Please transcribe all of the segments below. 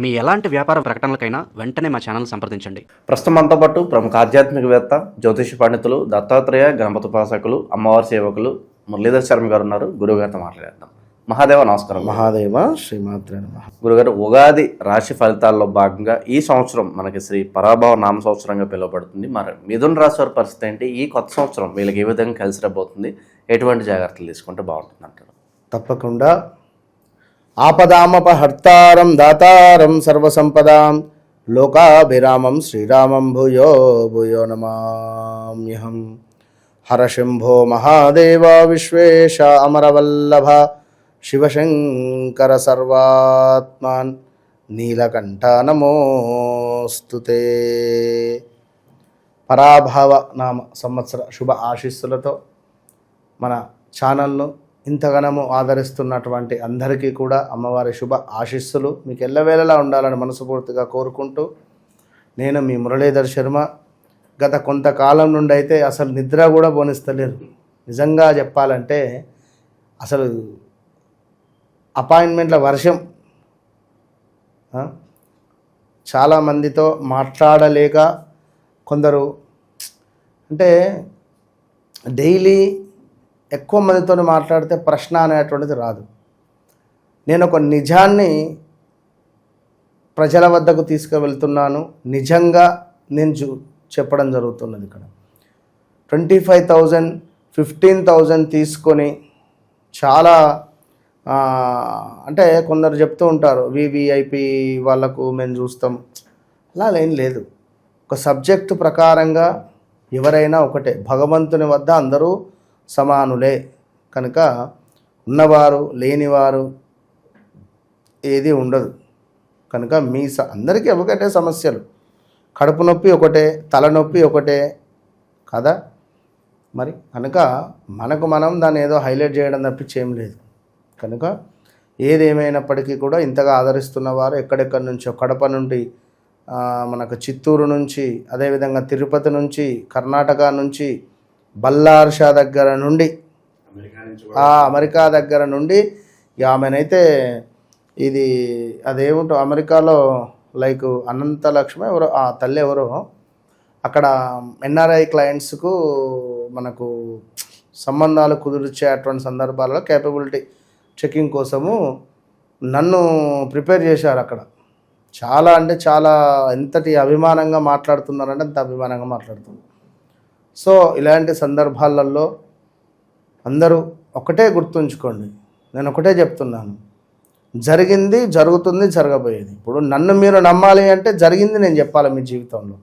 మీ ఎలాంటి వ్యాపార ప్రకటనలకైనా వెంటనే మా ఛానల్ సంప్రదించండి. ప్రస్తుతం మనతో పాటు ప్రముఖ ఆధ్యాత్మికవేత్త, జ్యోతిష పండితులు, దత్తాత్రేయ గణపతి ఉపాసకులు, అమ్మవారి సేవకులు మురళీధర్ శర్మ గారు ఉన్నారు. గురుగారితో మాట్లాడేద్దాం. మహాదేవ నమస్కారం. మహాదేవ శ్రీమాత్రే నమః. గురుగారు, ఉగాది రాశి ఫలితాల్లో భాగంగా ఈ సంవత్సరం మనకి శ్రీ పరాభవ నామ సంవత్సరంగా పిలువబడుతుంది. మరి మిథున రాశి వారి పరిస్థితి ఏంటి? ఈ కొత్త సంవత్సరం వీళ్ళకి ఏ విధంగా కలిసి రాబోతుంది? ఎటువంటి జాగ్రత్తలు తీసుకుంటే బాగుంటుంది అంటారు? తప్పకుండా ఆపదామపహర్తారం దాతారం సర్వసంపదాం లోకాభిరామం శ్రీరామం భూయో భూయో నమామ్యహం. హరశంభో మహాదేవ విశ్వేశ అమరవల్లభ శివశంకర సర్వాత్మాన్ నీలకంఠ నమోస్తుతే. పరాభవ నామ సంవత్సర శుభ ఆశీస్సులతో మన ఛానల్ను ఇంతగానము ఆదరిస్తున్నటువంటి అందరికీ కూడా అమ్మవారి శుభ ఆశీస్సులు మీకు ఎల్లవేళలా ఉండాలని మనస్ఫూర్తిగా కోరుకుంటూ, నేను మీ మురళీధర్ శర్మ. గత కొంతకాలం నుండి అయితే అసలు నిద్ర కూడా పోనిస్తలేరు. నిజంగా చెప్పాలంటే అసలు అపాయింట్మెంట్ల వర్షం. చాలామందితో మాట్లాడలేక కొందరు అంటే డైలీ ఎక్కువ మందితో మాట్లాడితే ప్రశ్న అనేటువంటిది రాదు. నేను ఒక నిజాన్ని ప్రజల వద్దకు తీసుకువెళ్తున్నాను. నిజంగా నేను చెప్పడం జరుగుతున్నది. ఇక్కడ 25,000 15,000 తీసుకొని చాలా అంటే కొందరు చెప్తూ ఉంటారు వివిఐపి వాళ్ళకు మేము చూస్తాం. అలా ఏం లేదు. ఒక సబ్జెక్టు ప్రకారంగా ఎవరైనా ఒకటే. భగవంతుని వద్ద అందరూ సమానులే కనుక ఉన్నవారు లేనివారు ఏది ఉండదు. కనుక మీ అందరికీ ఒకటే సమస్యలు. కడుపు నొప్పి ఒకటే, తలనొప్పి ఒకటే కదా మరి. కనుక మనకు మనం దాన్ని ఏదో హైలైట్ చేయడం తప్పించి ఏం లేదు. కనుక ఏదేమైనప్పటికీ కూడా ఇంతగా ఆదరిస్తున్న వారు ఎక్కడెక్కడి నుంచో, కడప నుండి మనకు చిత్తూరు నుంచి, అదేవిధంగా తిరుపతి నుంచి, కర్ణాటక నుంచి, బల్లార్షా దగ్గర నుండి, అమెరికా దగ్గర నుండి, ఆమెనైతే ఇది అదేమిటో అమెరికాలో లైక్ అనంత లక్ష్మి ఎవరో ఆ తల్లి ఎవరో అక్కడ ఎన్ఆర్ఐ క్లయింట్స్కు మనకు సంబంధాలు కుదిర్చేటువంటి సందర్భాలలో కేపబిలిటీ చెకింగ్ కోసము నన్ను ప్రిపేర్ చేశారు అక్కడ. చాలా అంటే చాలా ఎంతటి అభిమానంగా మాట్లాడుతున్నారంటే అంత అభిమానంగా మాట్లాడుతున్నారు. సో ఇలాంటి సందర్భాలలో అందరూ ఒకటే గుర్తుంచుకోండి. నేను ఒకటే చెప్తున్నాను, జరిగింది జరుగుతుంది, జరగబోయేది. ఇప్పుడు నన్ను మీరు నమ్మాలి అంటే జరిగింది నేను చెప్పాలి మీ జీవితంలో.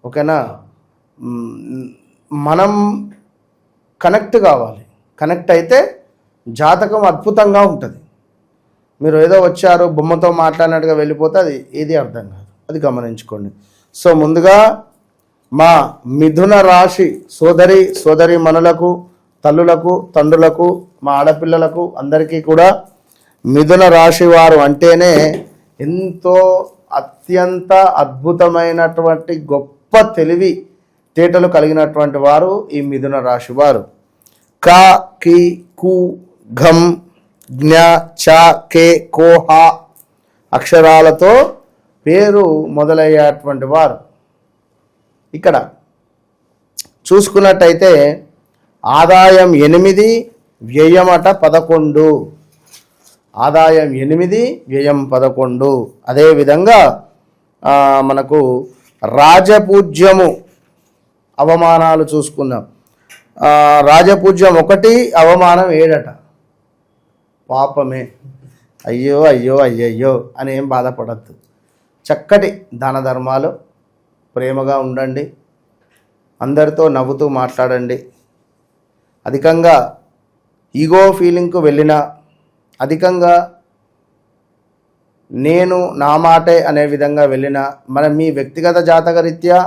ఓకేనా? మనం కనెక్ట్ కావాలి. కనెక్ట్ అయితే జాతకం అద్భుతంగా ఉంటుంది. మీరు ఏదో వచ్చారు బొమ్మతో మాట్లాడినట్టుగా వెళ్ళిపోతే అది ఏది అర్థం కాదు. అది గమనించుకోండి. సో ముందుగా మా మిథున రాశి సోదరి మనులకు, తల్లులకు, తండ్రులకు, మా ఆడపిల్లలకు అందరికీ కూడా మిథున రాశి వారు అంటేనే ఎంతో అత్యంత అద్భుతమైనటువంటి గొప్ప తెలివి తేటలు కలిగినటువంటి వారు ఈ మిథున రాశి వారు. క, కి, కు, ఘం, జ్ఞ, చ, కే, కో, హ అక్షరాలతో పేరు మొదలయ్యేటువంటి వారు. ఇక్కడ చూసుకున్నట్టయితే ఆదాయం 8, వ్యయమట 11. ఆదాయం 8, వ్యయం 11. అదేవిధంగా మనకు రాజపూజ్యము అవమానాలు చూసుకుందాం. రాజపూజ్యం 1, అవమానం 7. పాపమే, అయ్యో అయ్యో అయ్యయ్యో అని ఏం బాధపడద్దు. చక్కటి దాన ధర్మాలు, ప్రేమగా ఉండండి, అందరితో నవ్వుతూ మాట్లాడండి. అధికంగా ఈగో ఫీలింగ్కు వెళ్ళినా, అధికంగా నేను నా మాటే అనే విధంగా వెళ్ళినా, మన మీ వ్యక్తిగత జాతకరీత్యా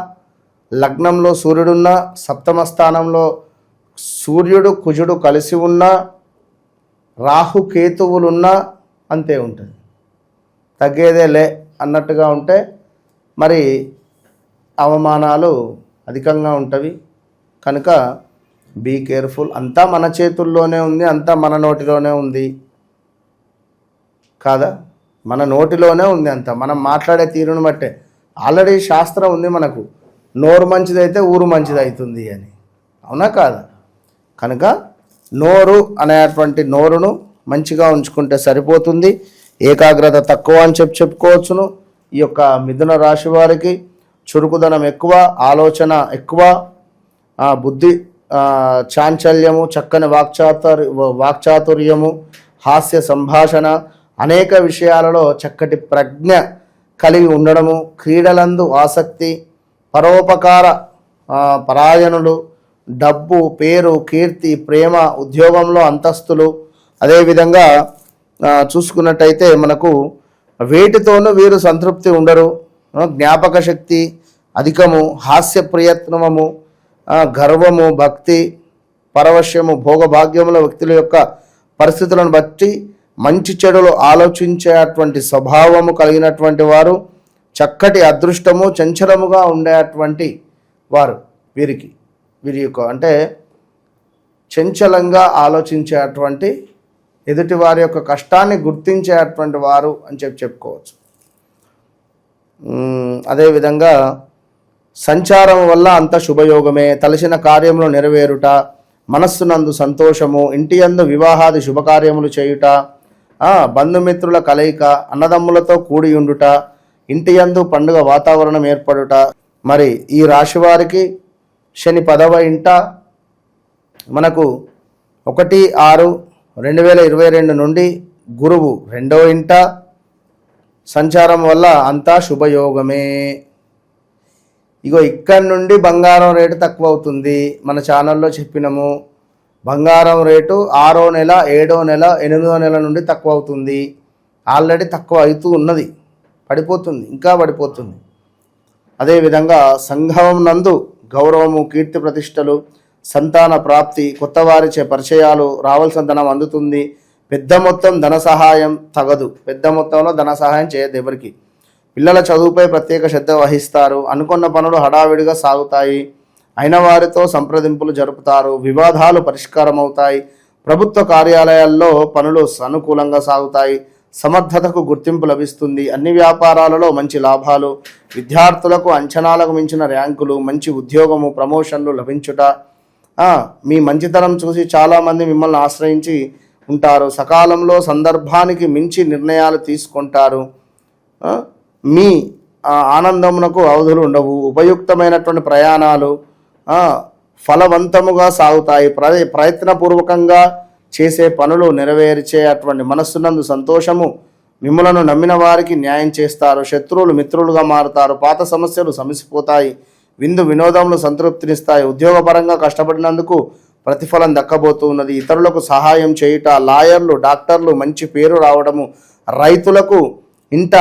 లగ్నంలో సూర్యుడున్న, సప్తమ స్థానంలో సూర్యుడు కుజుడు కలిసి ఉన్న, రాహు కేతువులున్నా అంతే ఉంటుంది. తగ్గేదే లే అన్నట్టుగా ఉంటే మరి అవమానాలు అధికంగా ఉంటవి. కనుక బీ కేర్ఫుల్. అంతా మన చేతుల్లోనే ఉంది, అంతా మన నోటిలోనే ఉంది కాదా? మన నోటిలోనే ఉంది అంత, మనం మాట్లాడే తీరును బట్టే. ఆల్రెడీ శాస్త్రం ఉంది మనకు, నోరు మంచిదైతే ఊరు మంచిది అవుతుంది అని, అవునా కాదా? కనుక నోరు అనేటువంటి నోరును మంచిగా ఉంచుకుంటే సరిపోతుంది. ఏకాగ్రత తక్కువ అని చెప్పుకోవచ్చును. ఈ యొక్క మిథున రాశి వారికి చురుకుదనం ఎక్కువ, ఆలోచన ఎక్కువ, బుద్ధి చాంచల్యము, చక్కని వాక్చాతుర్యము, హాస్య సంభాషణ, అనేక విషయాలలో చక్కటి ప్రజ్ఞ కలిగి ఉండడము, క్రీడలందు ఆసక్తి, పరోపకార పరాయణులు, డబ్బు, పేరు, కీర్తి, ప్రేమ, ఉద్యోగంలో అంతస్తులు. అదేవిధంగా చూసుకున్నట్టయితే మనకు వేటితోనూ వీరు సంతృప్తి ఉండరు. జ్ఞాపక శక్తి అధికము, హాస్య ప్రయత్నము, గర్వము, భక్తి, పరవశ్యము, భోగభాగ్యముల వ్యక్తుల యొక్క పరిస్థితులను బట్టి మంచి చెడులు ఆలోచించేటువంటి స్వభావము కలిగినటువంటి వారు, చక్కటి అదృష్టము, చంచలముగా ఉండేటువంటి వారు వీరి యొక్క అంటే చంచలంగా ఆలోచించేటువంటి, ఎదుటి వారి యొక్క కష్టాన్ని గుర్తించేటువంటి వారు అని చెప్పుకోవచ్చు. అదేవిధంగా సంచారం వల్ల అంత శుభయోగమే, తలసిన కార్యములు నెరవేరుట, మనస్సునందు సంతోషము, ఇంటి యందు వివాహాది శుభకార్యములు చేయుట, బంధుమిత్రుల కలయిక, అన్నదమ్ములతో కూడి ఉండుట, ఇంటి యందు పండుగ వాతావరణం ఏర్పడుట. మరి ఈ రాశి వారికి శని 10వ ఇంట మనకు 1/6/2022 నుండి గురువు 2వ ఇంట సంచారం వల్ల అంతా శుభయోగమే. ఇగో ఇక్కడి నుండి బంగారం రేటు తక్కువ అవుతుంది. మన ఛానల్లో చెప్పినాము, బంగారం రేటు 6వ నెల, 7వ నెల, 8వ నెల నుండి తక్కువ అవుతుంది. ఆల్రెడీ తక్కువ అవుతూ ఉన్నది, పడిపోతుంది, ఇంకా పడిపోతుంది. అదేవిధంగా సంఘం నందు గౌరవము, కీర్తి ప్రతిష్టలు, సంతాన ప్రాప్తి, కొత్త వారిచే పరిచయాలు, రావాల్సిన ధనం అందుతుంది. పెద్ద మొత్తం ధన సహాయం తగదు, పెద్ద మొత్తంలో ధన సహాయం చేయదు ఎవరికి. పిల్లల చదువుపై ప్రత్యేక శ్రద్ధ వహిస్తారు. అనుకున్న పనులు హడావిడిగా సాగుతాయి. అయిన వారితో సంప్రదింపులు జరుపుతారు. వివాదాలు పరిష్కారం అవుతాయి. ప్రభుత్వ కార్యాలయాల్లో పనులు సానుకూలంగా సాగుతాయి. సమర్థతకు గుర్తింపు లభిస్తుంది. అన్ని వ్యాపారాలలో మంచి లాభాలు, విద్యార్థులకు అంచనాలకు మించిన ర్యాంకులు, మంచి ఉద్యోగము, ప్రమోషన్లు లభించుట. మీ మంచితనం చూసి చాలామంది మిమ్మల్ని ఆశ్రయించి ఉంటారు. సకాలంలో సందర్భానికి మించి నిర్ణయాలు తీసుకుంటారు. మీ ఆనందమునకు అవధులు ఉండవు. ఉపయుక్తమైనటువంటి ప్రయాణాలు ఫలవంతముగా సాగుతాయి. ప్రయత్నపూర్వకంగా చేసే పనులు నెరవేర్చే అటువంటి మనస్సునందు సంతోషము. మిమ్మలను నమ్మిన వారికి న్యాయం చేస్తారు. శత్రువులు మిత్రులుగా మారుతారు. పాత సమస్యలు సమసిపోతాయి. విందు వినోదములు సంతృప్తినిస్తాయి. ఉద్యోగపరంగా కష్టపడినందుకు ప్రతిఫలం దక్కబోతూ ఉన్నది. ఇతరులకు సహాయం చేయుట, లాయర్లు, డాక్టర్లు మంచి పేరు రావడము, రైతులకు ఇంట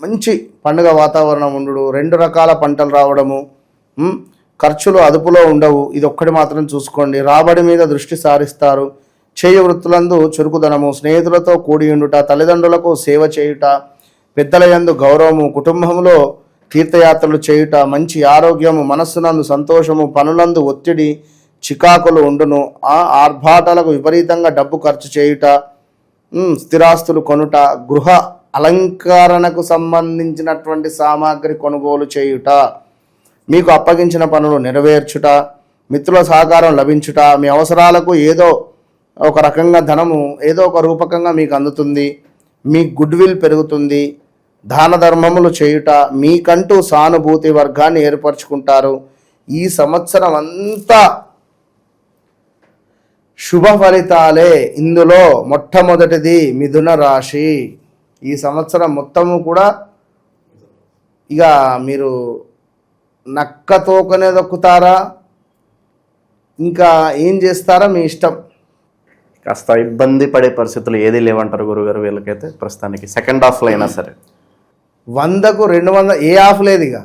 మంచి పండుగ వాతావరణం ఉండు, 2 రకాల పంటలు రావడము, ఖర్చులు అదుపులో ఉండవు. ఇది ఒక్కటి మాత్రం చూసుకోండి. రాబడి మీద దృష్టి సారిస్తారు. చేయ వృత్తులందు చురుకుదనము, స్నేహితులతో కూడి ఉండుట, తల్లిదండ్రులకు సేవ చేయుట, పెద్దల యందు గౌరవము, కుటుంబంలో తీర్థయాత్రలు చేయుట, మంచి ఆరోగ్యము, మనస్సునందు సంతోషము, పనులందు ఒత్తిడి, చికాకులు ఉండును. ఆర్భాటాలకు విపరీతంగా డబ్బు ఖర్చు చేయుట, స్థిరాస్తులు కొనుట, గృహ అలంకరణకు సంబంధించినటువంటి సామాగ్రి కొనుగోలు చేయుట, మీకు అప్పగించిన పనులు నెరవేర్చుట, మిత్రుల సహకారం లభించుట, మీ అవసరాలకు ఏదో ఒక రకంగా ధనము ఏదో ఒక రూపకంగా మీకు అందుతుంది. మీ గుడ్ విల్ పెరుగుతుంది. దాన ధర్మములు చేయుట, మీకంటూ సానుభూతి వర్గాన్ని ఏర్పరచుకుంటారు. ఈ సంవత్సరం అంతా శుభ ఫలితాలే. ఇందులో మొట్టమొదటిది మిథున రాశి. ఈ సంవత్సరం మొత్తము కూడా ఇక మీరు నక్క తోకనే దొక్కుతారా, ఇంకా ఏం చేస్తారా మీ ఇష్టం. కాస్త ఇబ్బంది పడే పరిస్థితులు ఏది లేవంటారు గురుగారు వీళ్ళకైతే ప్రస్తుతానికి? సెకండ్ హాఫ్లో అయినా సరే 100కు 200 ఏ హాఫ్ లేదు. ఇక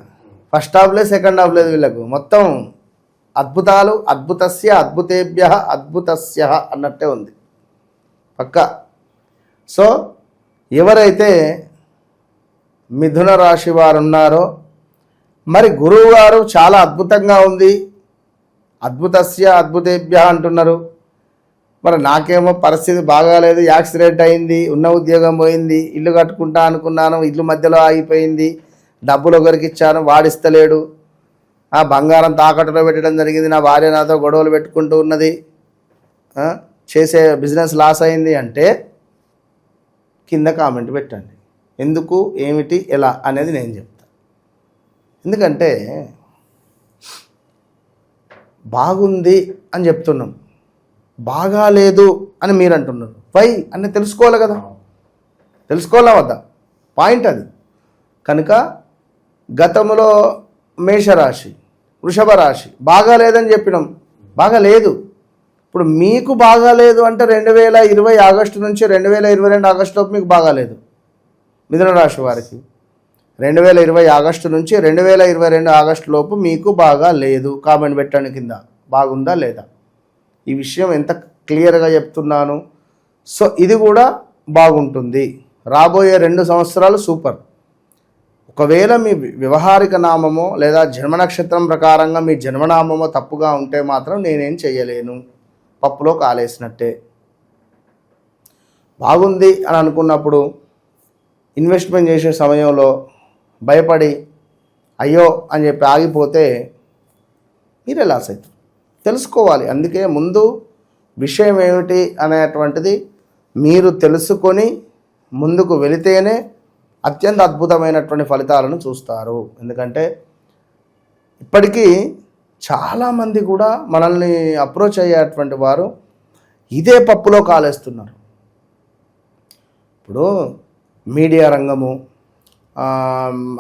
ఫస్ట్ హాఫ్ లేదు, సెకండ్ హాఫ్ లేదు. వీళ్ళకు మొత్తం అద్భుతాలు. అద్భుతస్య అద్భుతేభ్య అద్భుతస్య అన్నట్టే ఉంది పక్క. సో ఎవరైతే మిథున రాశి వారు ఉన్నారో, మరి గురువు గారు చాలా అద్భుతంగా ఉంది, అద్భుతస్య అద్భుతేభ్య అంటున్నారు. మరి నాకేమో పరిస్థితి బాగాలేదు, యాక్సిడెంట్ అయింది, ఉన్న ఉద్యోగం పోయింది, ఇల్లు కట్టుకుంటా అనుకున్నాను, ఇల్లు మధ్యలో ఆగిపోయింది, డబ్బులు ఒకరికి ఇచ్చాను వాడిస్తలేడు, ఆ బంగారం తాకట్టులో పెట్టడం జరిగింది, నా భార్య నాతో గొడవలు పెట్టుకుంటూ ఉన్నది, చేసే బిజినెస్ లాస్ అయింది అంటే కింద కామెంట్ పెట్టండి. ఎందుకు, ఏమిటి, ఎలా అనేది నేను చెప్తాను. ఎందుకంటే బాగుంది అని చెప్తున్నాం, బాగాలేదు అని మీరు అంటున్నారు. వై అని తెలుసుకోవాలి కదా, తెలుసుకోవాలా వద్దా, పాయింట్ అది. కనుక గతంలో మేషరాశి, వృషభ రాశి బాగాలేదని చెప్పినాం, బాగాలేదు. ఇప్పుడు మీకు బాగాలేదు అంటే 2020 ఆగస్టు నుంచి 2022 ఆగస్టులోపు మీకు బాగాలేదు. మిథున రాశి వారికి 2020 ఆగస్టు నుంచి 2022 ఆగస్టు లోపు మీకు బాగా లేదు. కామెంట్ పెట్టండి కింద, బాగుందా లేదా. ఈ విషయం ఎంత క్లియర్గా చెప్తున్నాను. సో ఇది కూడా బాగుంటుంది. రాబోయే 2 సంవత్సరాలు సూపర్. ఒకవేళ మీ వ్యవహారిక నామమో లేదా జన్మ నక్షత్రం ప్రకారంగా మీ జన్మనామమో తప్పుగా ఉంటే మాత్రం నేనేం చేయలేను, పప్పులో కాలేసినట్టే. బాగుంది అని అనుకున్నప్పుడు ఇన్వెస్ట్మెంట్ చేసే సమయంలో భయపడి అయ్యో అని చెప్పి ఆగిపోతే మీరే లాస్ అవుతారు. తెలుసుకోవాలి. అందుకే ముందు విషయం ఏమిటి అనేటువంటిది మీరు తెలుసుకొని ముందుకు వెళితేనే అత్యంత అద్భుతమైనటువంటి ఫలితాలను చూస్తారు. ఎందుకంటే ఇప్పటికీ చాలామంది కూడా మనల్ని అప్రోచ్ అయ్యేటువంటి వారు ఇదే పప్పులో కాలేస్తున్నారు. ఇప్పుడు మీడియా రంగము,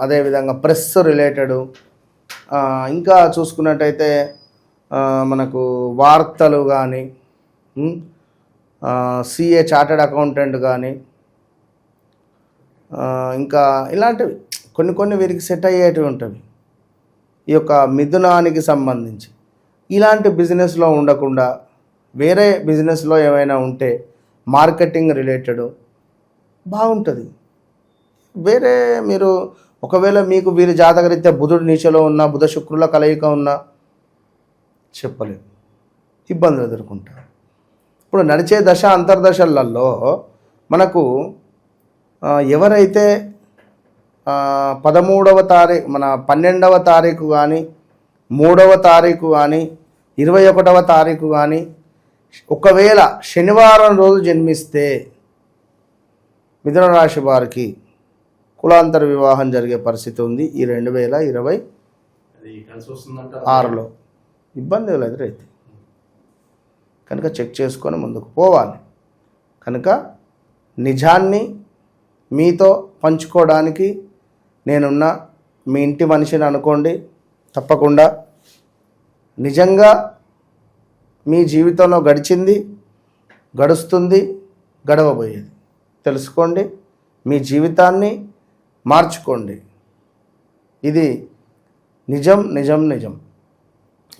అదేవిధంగా ప్రెస్ రిలేటెడు, ఇంకా చూసుకున్నట్టయితే మనకు వార్తలు కానీ, సిఏ చార్టెడ్ అకౌంటెంట్ కానీ, ఇంకా ఇలాంటివి కొన్ని వీరికి సెట్ అయ్యేటివి ఉంటుంది. ఈ యొక్క మిథునానికి సంబంధించి ఇలాంటి బిజినెస్లో ఉండకుండా వేరే బిజినెస్లో ఏమైనా ఉంటే మార్కెటింగ్ రిలేటెడ్ బాగుంటుంది. వేరే మీరు ఒకవేళ మీకు వీరి జాతకరీత్యా బుధుడు నీచలో ఉన్న, బుధ శుక్రుల కలయిక ఉన్న చెప్పలేము, ఇబ్బందులు ఎదుర్కొంటారు. ఇప్పుడు నడిచే దశ అంతర్దశలలో మనకు ఎవరైతే 13వ తారీఖు, మన 12వ తారీఖు కానీ, 3వ తారీఖు కానీ, 21వ తారీఖు కానీ ఒకవేళ శనివారం రోజు జన్మిస్తే మిథున రాశి వారికి కులాంతర వివాహం జరిగే పరిస్థితి ఉంది. ఈ 2026లో ఇబ్బందులు ఎదురైతే కనుక చెక్ చేసుకొని ముందుకు పోవాలి. కనుక నిజాన్ని మీతో పంచుకోవడానికి నేనున్న మీ ఇంటి మనిషిని అనుకోండి. తప్పకుండా నిజంగా మీ జీవితంలో గడిచింది, గడుస్తుంది, గడవబోయేది తెలుసుకోండి. మీ జీవితాన్ని మార్చుకోండి. ఇది నిజం నిజం నిజం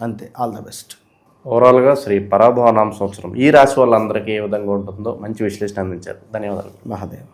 అంతే. All the best. ఓవరాల్గా శ్రీ పరాభవ నామ సంవత్సరం ఈ రాశి వాళ్ళందరికీ ఏ విధంగా ఉంటుందో మంచి విశ్లేషణ అందించారు. ధన్యవాదాలు. మహాదేవ్.